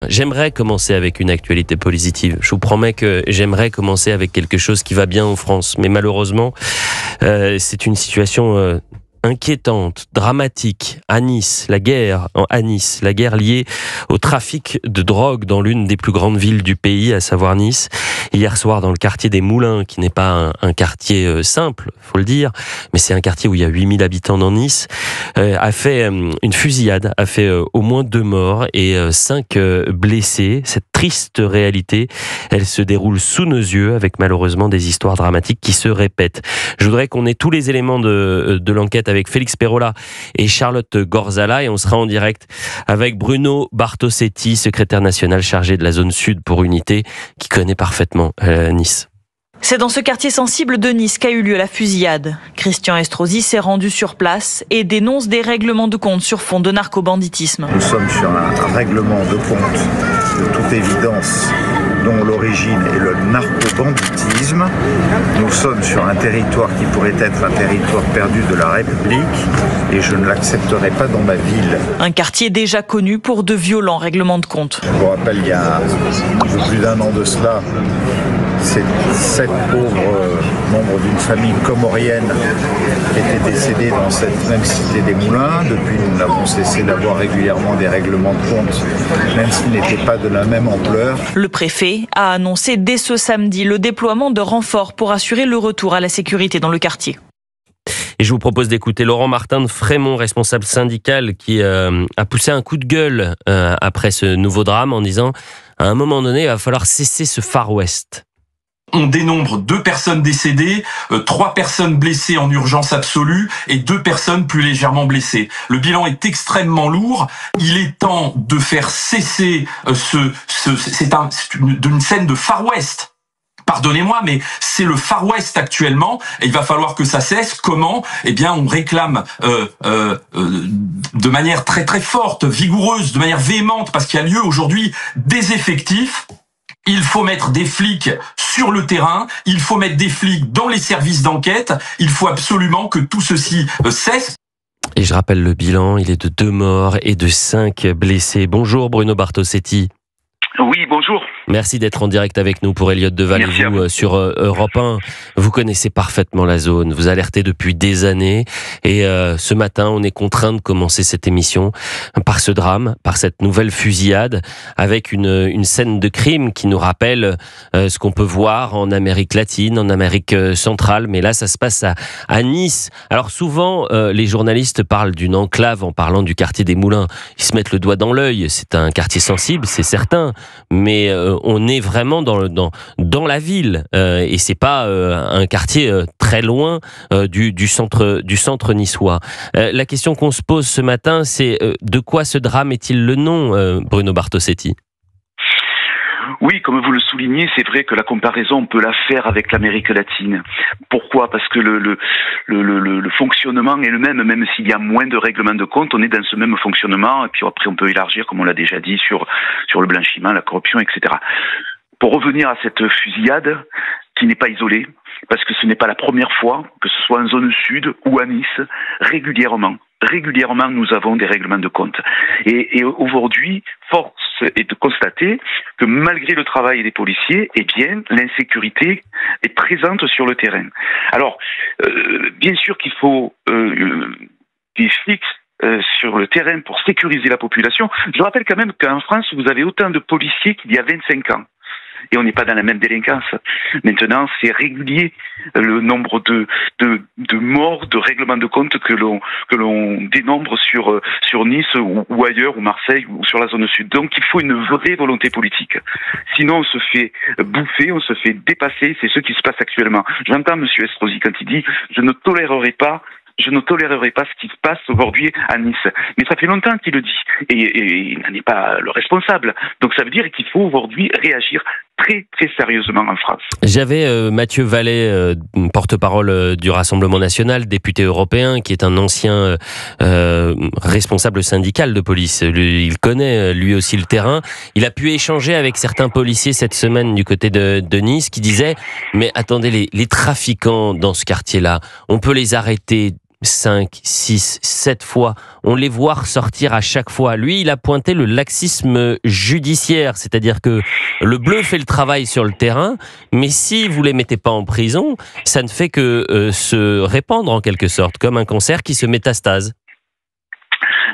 J'aimerais commencer avec une actualité positive. Je vous promets que j'aimerais commencer avec quelque chose qui va bien en France. Mais malheureusement, c'est une situation inquiétante, dramatique. À Nice, la guerre liée au trafic de drogue dans l'une des plus grandes villes du pays, à savoir Nice. Hier soir, dans le quartier des Moulins, qui n'est pas un quartier simple, faut le dire, mais c'est un quartier où il y a 8000 habitants dans Nice, a fait une fusillade, a fait au moins 2 morts et 5 blessés. Cette triste réalité, elle se déroule sous nos yeux, avec malheureusement des histoires dramatiques qui se répètent. Je voudrais qu'on ait tous les éléments de l'enquête avec Félix Perola et Charlotte Gorzala, et on sera en direct avec Bruno Bartosetti, secrétaire national chargé de la zone sud pour Unité, qui connaît parfaitement Nice. C'est dans ce quartier sensible de Nice qu'a eu lieu la fusillade. Christian Estrosi s'est rendu sur place et dénonce des règlements de compte sur fond de narcobanditisme. Nous sommes sur un règlement de compte de toute évidence dont l'origine est le narcobanditisme. Nous sommes sur un territoire qui pourrait être un territoire perdu de la République et je ne l'accepterai pas dans ma ville. Un quartier déjà connu pour de violents règlements de compte. Je vous rappelle, il y a un peu plus d'1 an de cela, ces 7 pauvres membres d'une famille comorienne qui étaient décédés dans cette même cité des Moulins. Depuis, nous n'avons cessé d'avoir régulièrement des règlements de compte, même s'ils n'étaient pas de la même ampleur. Le préfet a annoncé dès ce samedi le déploiement de renforts pour assurer le retour à la sécurité dans le quartier. Et je vous propose d'écouter Laurent Martin de Frémont, responsable syndical, qui a poussé un coup de gueule après ce nouveau drame en disant à un moment donné, il va falloir cesser ce Far West. On dénombre 2 personnes décédées, 3 personnes blessées en urgence absolue et 2 personnes plus légèrement blessées. Le bilan est extrêmement lourd. Il est temps de faire cesser une scène de Far West. Pardonnez-moi, mais c'est le Far West actuellement et il va falloir que ça cesse. Comment ? Eh bien, on réclame de manière très très forte, vigoureuse, de manière véhémente, parce qu'il y a lieu aujourd'hui des effectifs. Il faut mettre des flics sur le terrain, il faut mettre des flics dans les services d'enquête, il faut absolument que tout ceci cesse. Et je rappelle le bilan, il est de 2 morts et de 5 blessés. Bonjour Bruno Bartosetti. Oui, bonjour. Merci d'être en direct avec nous pour Elliott Deval et vous sur Europe 1. Vous connaissez parfaitement la zone, vous alertez depuis des années et ce matin on est contraint de commencer cette émission par ce drame, par cette nouvelle fusillade avec une scène de crime qui nous rappelle ce qu'on peut voir en Amérique latine, en Amérique centrale, mais là ça se passe à Nice. Alors souvent les journalistes parlent d'une enclave en parlant du quartier des Moulins, ils se mettent le doigt dans l'œil, c'est un quartier sensible, c'est certain, mais on est vraiment dans la ville et c'est pas un quartier très loin du centre niçois. La question qu'on se pose ce matin, c'est de quoi ce drame est-il le nom, Bruno Bartosetti ? Oui, comme vous le soulignez, c'est vrai que la comparaison, on peut la faire avec l'Amérique latine. Pourquoi ? Parce que le fonctionnement est le même s'il y a moins de règlements de compte, on est dans ce même fonctionnement, et puis après on peut élargir, comme on l'a déjà dit, sur le blanchiment, la corruption, etc. Pour revenir à cette fusillade, qui n'est pas isolée, parce que ce n'est pas la première fois, que ce soit en zone sud ou à Nice, régulièrement, nous avons des règlements de compte. Et aujourd'hui, force est de constater que malgré le travail des policiers, eh bien, l'insécurité est présente sur le terrain. Alors, bien sûr qu'il faut des flics sur le terrain pour sécuriser la population. Je rappelle quand même qu'en France, vous avez autant de policiers qu'il y a 25 ans. Et on n'est pas dans la même délinquance. Maintenant, c'est régulier le nombre de morts, de règlements de compte que l'on dénombre sur Nice ou ailleurs, ou Marseille, ou sur la zone sud. Donc, il faut une vraie volonté politique. Sinon, on se fait bouffer, on se fait dépasser. C'est ce qui se passe actuellement. J'entends M. Estrosi quand il dit « je ne tolérerai pas ce qui se passe aujourd'hui à Nice ». Mais ça fait longtemps qu'il le dit. Et il n'en est pas le responsable. Donc ça veut dire qu'il faut aujourd'hui réagir très très sérieusement en France. J'avais Mathieu Vallet, porte-parole du Rassemblement national, député européen, qui est un ancien responsable syndical de police. Il connaît lui aussi le terrain. Il a pu échanger avec certains policiers cette semaine du côté de Nice qui disaient « mais attendez, les trafiquants dans ce quartier-là, on peut les arrêter 5, 6, 7 fois. On les voit ressortir à chaque fois. Lui, il a pointé le laxisme judiciaire, c'est-à-dire que le bleu fait le travail sur le terrain, mais si vous les mettez pas en prison, ça ne fait que se répandre en quelque sorte, comme un cancer qui se métastase.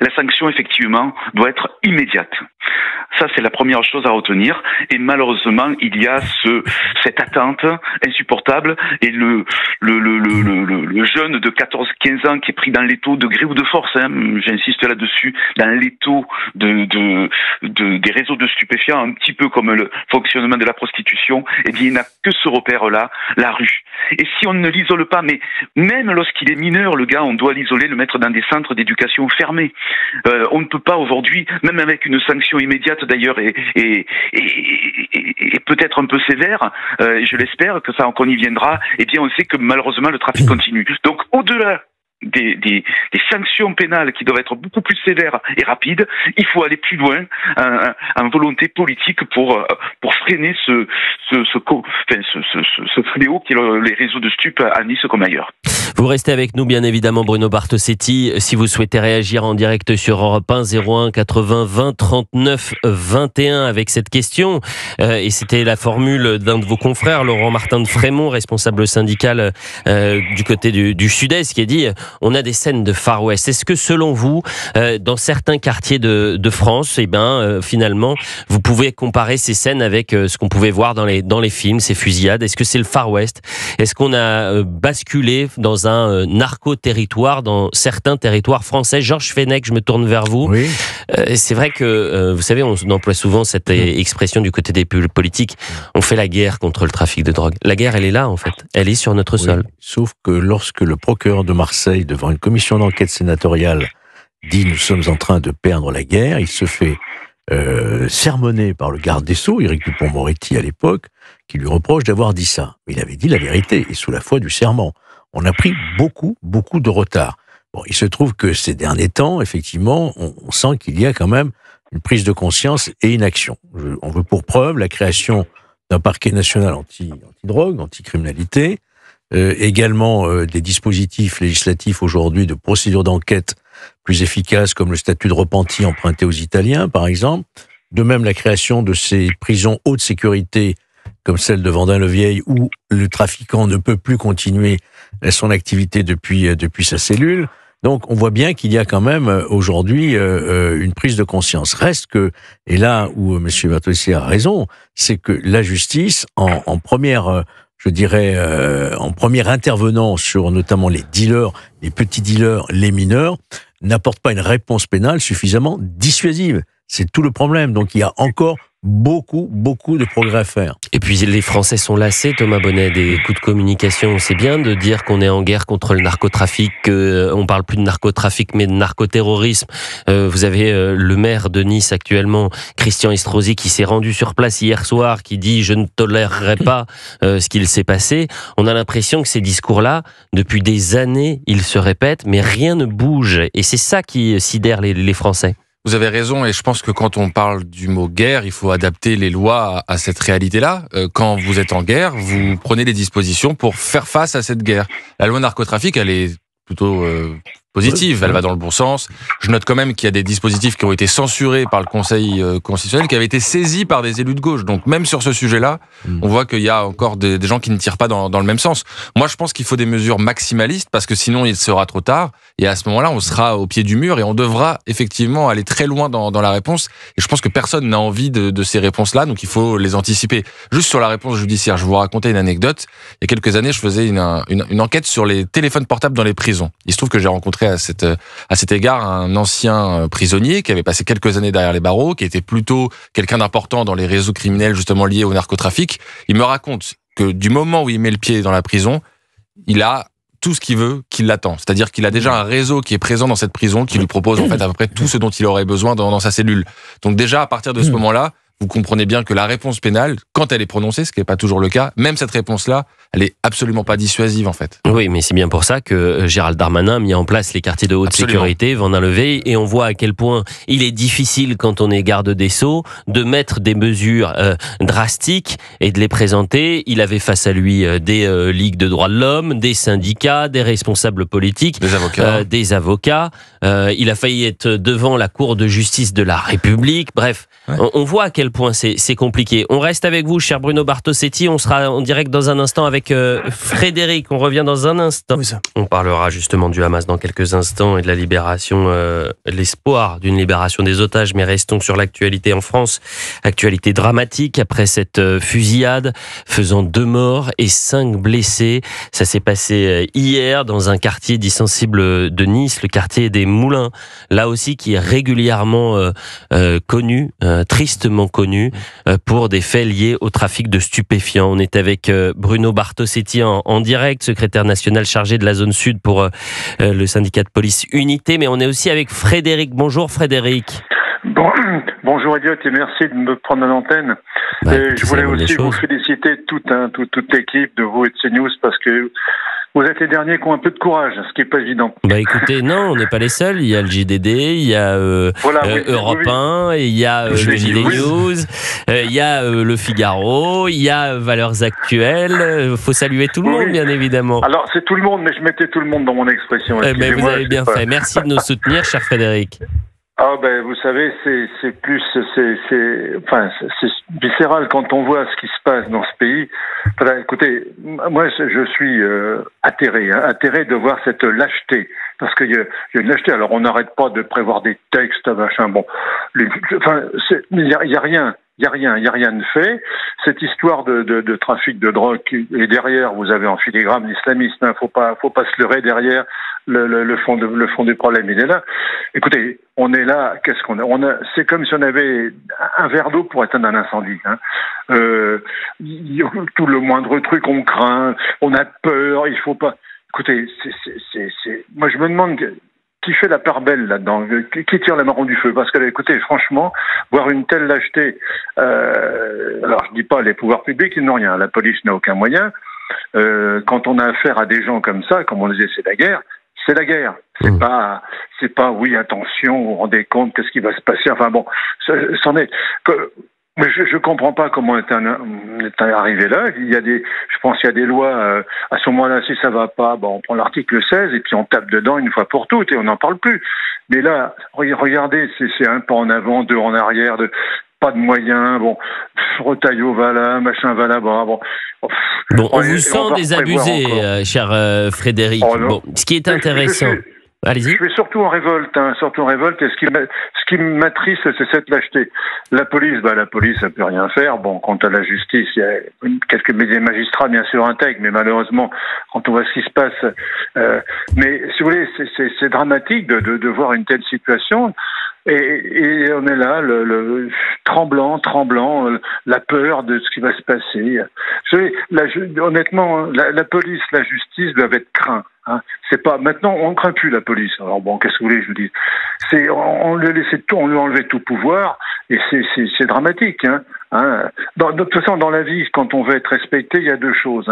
La sanction, effectivement, doit être immédiate. Ça, c'est la première chose à retenir. Et malheureusement, il y a cette attente insupportable. Et le jeune de 14-15 ans qui est pris dans l'étau de gré ou de force, j'insiste là-dessus, dans l'étau des réseaux de stupéfiants, un petit peu comme le fonctionnement de la prostitution, eh bien, il n'a que ce repère-là, la rue. Et si on ne l'isole pas, mais même lorsqu'il est mineur, le gars, on doit l'isoler, le mettre dans des centres d'éducation fermés. On ne peut pas aujourd'hui, même avec une sanction immédiate d'ailleurs et peut-être un peu sévère, je l'espère que ça qu'on y viendra, eh bien on sait que malheureusement le trafic continue. Donc au-delà des sanctions pénales qui doivent être beaucoup plus sévères et rapides, il faut aller plus loin en volonté politique pour freiner ce fléau qui est les réseaux de stupes à Nice comme ailleurs. Vous restez avec nous, bien évidemment, Bruno Bartosetti. Si vous souhaitez réagir en direct sur Europe 1, 01 80 20 39 21 avec cette question, et c'était la formule d'un de vos confrères, Laurent Martin de Frémont, responsable syndical du côté du Sud-Est, qui a dit on a des scènes de Far West. Est-ce que selon vous, dans certains quartiers de France, finalement, vous pouvez comparer ces scènes avec ce qu'on pouvait voir dans les films, ces fusillades? Est-ce que c'est le Far West? Est-ce qu'on a basculé dans un narco-territoire, dans certains territoires français? Georges Fenech, je me tourne vers vous. Oui. C'est vrai que, vous savez, on emploie souvent cette expression du côté des politiques. On fait la guerre contre le trafic de drogue. La guerre, elle est là, en fait. Elle est sur notre sol. Sauf que lorsque le procureur de Marseille, devant une commission d'enquête sénatoriale, dit « nous sommes en train de perdre la guerre », il se fait sermonner par le garde des Sceaux, Éric Dupond-Moretti à l'époque, qui lui reproche d'avoir dit ça. Il avait dit la vérité, et sous la foi du serment. On a pris beaucoup de retard. Bon, il se trouve que ces derniers temps, effectivement, on sent qu'il y a quand même une prise de conscience et une action. On veut pour preuve la création d'un parquet national anti-drogue, anti-criminalité, également des dispositifs législatifs aujourd'hui de procédures d'enquête plus efficaces, comme le statut de repenti emprunté aux Italiens, par exemple. De même, la création de ces prisons haute sécurité, comme celle de Vendin-le-Vieil, où le trafiquant ne peut plus continuer son activité depuis sa cellule. Donc, on voit bien qu'il y a quand même aujourd'hui une prise de conscience. Reste que, et là où M. Bartosetti a raison, c'est que la justice, en première, je dirais, en premier intervenant sur notamment les dealers, les petits dealers, les mineurs, n'apporte pas une réponse pénale suffisamment dissuasive. C'est tout le problème. Donc, il y a encore beaucoup de progrès à faire. Et puis les Français sont lassés, Thomas Bonnet, des coups de communication. C'est bien de dire qu'on est en guerre contre le narcotrafic, qu'on parle plus de narcotrafic mais de narcoterrorisme. Vous avez le maire de Nice actuellement, Christian Estrosi, qui s'est rendu sur place hier soir, qui dit « je ne tolérerai pas ce qu'il s'est passé ». On a l'impression que ces discours-là, depuis des années, ils se répètent, mais rien ne bouge. Et c'est ça qui sidère les Français. Vous avez raison, et je pense que quand on parle du mot guerre, il faut adapter les lois à cette réalité-là. Quand vous êtes en guerre, vous prenez des dispositions pour faire face à cette guerre. La loi narcotrafic, elle est plutôt positive, elle va dans le bon sens. Je note quand même qu'il y a des dispositifs qui ont été censurés par le Conseil constitutionnel, qui avaient été saisis par des élus de gauche. Donc même sur ce sujet-là, on voit qu'il y a encore des gens qui ne tirent pas dans le même sens. Moi, je pense qu'il faut des mesures maximalistes, parce que sinon il sera trop tard. Et à ce moment-là, on sera au pied du mur et on devra effectivement aller très loin dans la réponse. Et je pense que personne n'a envie de ces réponses-là, donc il faut les anticiper. Juste sur la réponse judiciaire, je vais vous raconter une anecdote. Il y a quelques années, je faisais une enquête sur les téléphones portables dans les prisons. Il se trouve que j'ai rencontré à cet égard un ancien prisonnier qui avait passé quelques années derrière les barreaux, qui était plutôt quelqu'un d'important dans les réseaux criminels justement liés au narcotrafic. Il me raconte que du moment où il met le pied dans la prison, il a tout ce qu'il veut qui l'attend. C'est-à-dire qu'il a déjà un réseau qui est présent dans cette prison, qui lui propose en fait à peu près tout ce dont il aurait besoin dans sa cellule. Donc déjà, à partir de ce moment-là, vous comprenez bien que la réponse pénale, quand elle est prononcée, ce qui n'est pas toujours le cas, même cette réponse-là, elle est absolument pas dissuasive en fait. Oui, mais c'est bien pour ça que Gérald Darmanin a mis en place les quartiers de haute sécurité, Van Levé, et on voit à quel point il est difficile quand on est garde des Sceaux de mettre des mesures drastiques et de les présenter. Il avait face à lui des ligues de droits de l'homme, des syndicats, des responsables politiques, des avocats. Il a failli être devant la Cour de justice de la République. Bref, on voit à quel point c'est compliqué. On reste avec vous, cher Bruno Bartosetti. On sera en direct dans un instant avec Frédéric. On revient dans un instant. Oui, on parlera justement du Hamas dans quelques instants et de la libération, l'espoir d'une libération des otages. Mais restons sur l'actualité en France. Actualité dramatique après cette fusillade faisant 2 morts et 5 blessés. Ça s'est passé hier dans un quartier dit sensible de Nice, le quartier des Moulins. Là aussi qui est régulièrement connu, tristement connu, pour des faits liés au trafic de stupéfiants. On est avec Bruno Bartosetti en direct, secrétaire national chargé de la zone sud pour le syndicat de police Unité, mais on est aussi avec Frédéric. Bonjour Frédéric. Bonjour Elliot et merci de me prendre à l'antenne. Je voulais aussi vous féliciter toute l'équipe de vous et de CNews parce que vous êtes les derniers qui ont un peu de courage, ce qui n'est pas évident. Écoutez, non, on n'est pas les seuls. Il y a le JDD, il y a Europe 1, il y a le JDD News, il y a le Figaro, il y a Valeurs Actuelles. Il faut saluer tout le monde, bien évidemment. Alors, c'est tout le monde, mais je mettais tout le monde dans mon expression. Vous avez bien fait. Merci de nous soutenir, cher Frédéric. Vous savez, c'est viscéral quand on voit ce qui se passe dans ce pays. Voilà, écoutez, moi je suis atterré de voir cette lâcheté, parce qu'il y a une lâcheté. Alors on n'arrête pas de prévoir des textes, machin. Bon, il y a rien. Il y a rien de fait. Cette histoire de trafic de drogue, et derrière, vous avez en filigrane l'islamiste. Faut pas se leurrer derrière. Le fond du problème, il est là. Écoutez, on est là. Qu'est-ce qu'on a? C'est comme si on avait un verre d'eau pour éteindre un incendie. Tout le moindre truc, on craint, on a peur. Il faut pas. Écoutez, moi je me demande qui fait la part belle là-dedans, qui tire la marron du feu, parce que, écoutez, franchement, voir une telle lâcheté, alors je dis pas les pouvoirs publics, ils n'ont rien, la police n'a aucun moyen, quand on a affaire à des gens comme ça, comme on disait, c'est la guerre, c'est pas, oui, attention, vous vous rendez compte, qu'est-ce qui va se passer, enfin bon, c'en est, mais je comprends pas comment on est arrivé là. Je pense qu'il y a des lois, à ce moment-là, si ça va pas, on prend l'article 16 et puis on tape dedans une fois pour toutes et on n'en parle plus. Mais là, regardez, c'est un pas en avant, 2 en arrière, pas de moyens, Retailleau va là, machin va là, on vous sent désabusé, cher Frédéric. Ce qui est intéressant. Allez-y. Je suis surtout en révolte, et ce qui m'attriste, c'est cette lâcheté. La police, elle peut rien faire. Quant à la justice, il y a quelques magistrats, bien sûr, intègres, mais malheureusement, quand on voit ce qui se passe, mais si vous voulez, c'est dramatique de voir une telle situation. Et on est là, le tremblant, la peur de ce qui va se passer. Honnêtement, la police, la justice doivent être craints. C'est pas maintenant, on ne craint plus la police. Alors qu'est-ce que vous voulez que je vous dise? On lui a enlevé tout pouvoir et c'est dramatique. De toute façon, dans la vie, quand on veut être respecté, il y a 2 choses.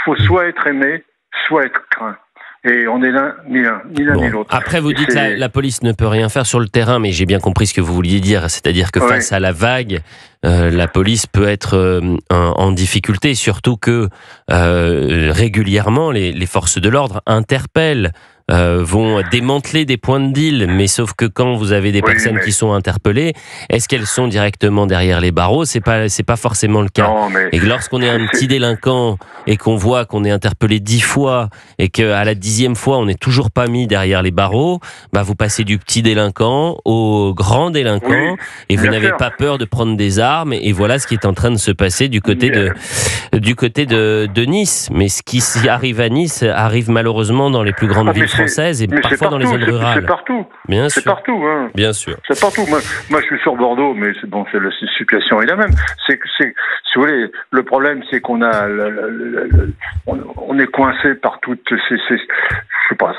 Faut soit être aimé, soit être craint. Et on est ni l'un ni l'autre. Après, vous dites que la police ne peut rien faire sur le terrain, mais j'ai bien compris ce que vous vouliez dire. C'est-à-dire que face à la vague, la police peut être en difficulté, surtout que régulièrement, les forces de l'ordre interpellent, vont démanteler des points de deal, mais sauf que quand vous avez des personnes qui sont interpellées, est-ce qu'elles sont directement derrière les barreaux? C'est pas forcément le cas. Et que lorsqu'on est un petit délinquant et qu'on voit qu'on est interpellé 10 fois et qu'à la 10e fois on n'est toujours pas mis derrière les barreaux, vous passez du petit délinquant au grand délinquant et vous n'avez pas peur de prendre des armes, et voilà ce qui est en train de se passer du côté de Nice. Mais ce qui arrive à Nice arrive malheureusement dans les plus grandes villes française et parfois dans les zones rurales. C'est partout. Bien sûr. C'est partout. Hein. Bien sûr. C'est partout. Moi, je suis sur Bordeaux, mais c'est bon, la situation est la même. Si vous voulez, le problème, c'est qu'on a, on est coincé par toutes ces je sais pas,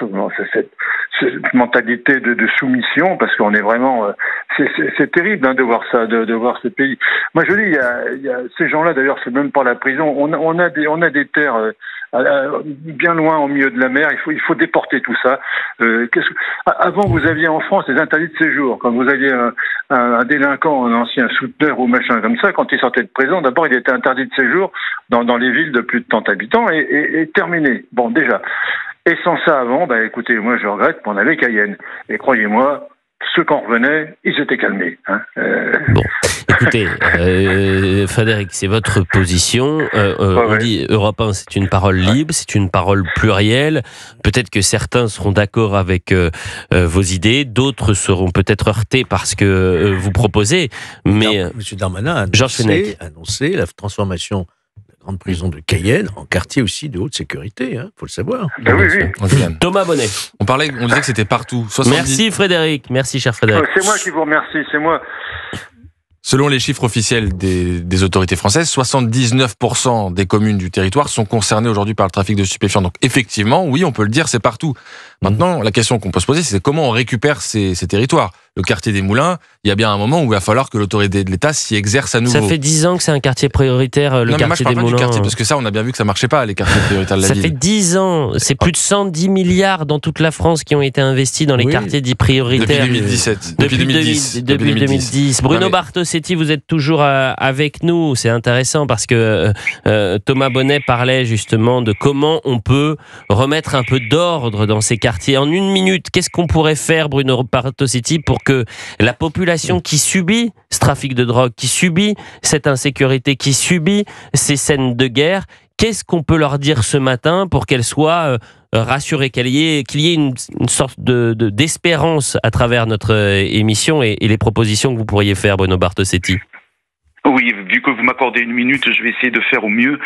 cette mentalité de soumission, parce qu'on est vraiment, c'est terrible de voir ça, de voir ce pays. Moi, je dis, il y a ces gens-là. D'ailleurs, c'est même pas la prison. On a des terres bien loin au milieu de la mer. Il faut déporter tout ça. Avant, vous aviez en France des interdits de séjour. Quand vous aviez un délinquant, un ancien souteneur ou machin comme ça, quand il sortait de prison, d'abord il était interdit de séjour dans les villes de plus de tant d'habitants et terminé. Bon, déjà. Et sans ça avant, écoutez, moi je regrette qu'on avait Cayenne. Et croyez-moi, ceux qui en revenaient, ils étaient calmés. Hein. Bon, écoutez, Frédéric, c'est votre position. On dit Europe 1, c'est une parole libre, c'est une parole plurielle. Peut-être que certains seront d'accord avec vos idées, d'autres seront peut-être heurtés par ce que vous proposez. Mais Monsieur Darmanin a annoncé la transformation de la grande prison de Cayenne en quartier aussi de haute sécurité. Faut le savoir. Oui. Thomas Bonnet. On disait que c'était partout. 70... Merci Frédéric. Merci cher Frédéric. C'est moi qui vous remercie. C'est moi. Selon les chiffres officiels des autorités françaises, 79% des communes du territoire sont concernées aujourd'hui par le trafic de stupéfiants. Donc effectivement, oui, on peut le dire, c'est partout. Maintenant, la question qu'on peut se poser, c'est comment on récupère ces territoires. Le quartier des Moulins, il y a bien un moment où il va falloir que l'autorité de l'État s'y exerce à nouveau. Ça fait 10 ans que c'est un quartier prioritaire, le quartier des Moulins. Non, mais moi je parle pas du quartier, parce que ça, on a bien vu que ça marchait pas, les quartiers prioritaires de la ville. Ça fait 10 ans, c'est plus de 110 milliards dans toute la France qui ont été investis dans les quartiers dits prioritaires. Depuis 2017. Depuis 2010. Bruno Bartosetti, vous êtes toujours avec nous, c'est intéressant parce que Thomas Bonnet parlait justement de comment on peut remettre un peu d'ordre dans ces quartiers. En une minute, qu'est-ce qu'on pourrait faire, Bruno Bartosetti, pour que la population qui subit ce trafic de drogue, qui subit cette insécurité, qui subit ces scènes de guerre, qu'est-ce qu'on peut leur dire ce matin pour qu'elles soient rassurées, qu'il y ait une sorte d'espérance à travers notre émission et les propositions que vous pourriez faire, Bruno Bartosetti? Oui, vu que vous m'accordez une minute, je vais essayer de faire au mieux.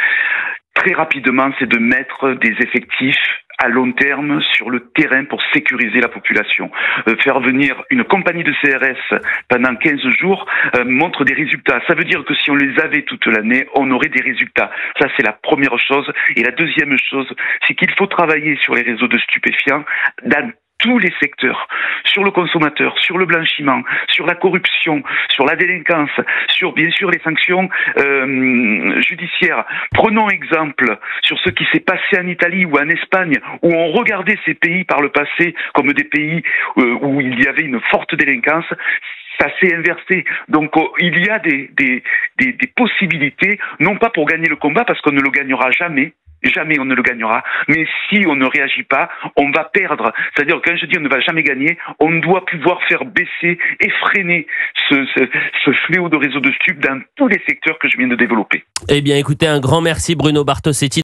Très rapidement, c'est de mettre des effectifs à long terme sur le terrain pour sécuriser la population. Faire venir une compagnie de CRS pendant 15 jours montre des résultats. Ça veut dire que si on les avait toute l'année, on aurait des résultats. Ça, c'est la première chose. Et la deuxième chose, c'est qu'il faut travailler sur les réseaux de stupéfiants dans tous les secteurs, sur le consommateur, sur le blanchiment, sur la corruption, sur la délinquance, sur bien sûr les sanctions judiciaires. Prenons exemple sur ce qui s'est passé en Italie ou en Espagne, où on regardait ces pays par le passé comme des pays où il y avait une forte délinquance. Ça s'est inversé. Donc il y a des possibilités, non pas pour gagner le combat, parce qu'on ne le gagnera jamais. Jamais on ne le gagnera. Mais si on ne réagit pas, on va perdre. C'est-à-dire que quand je dis on ne va jamais gagner, on doit pouvoir faire baisser et freiner ce fléau de réseau de stupes dans tous les secteurs que je viens de développer. Eh bien, écoutez, un grand merci Bruno Bartosetti.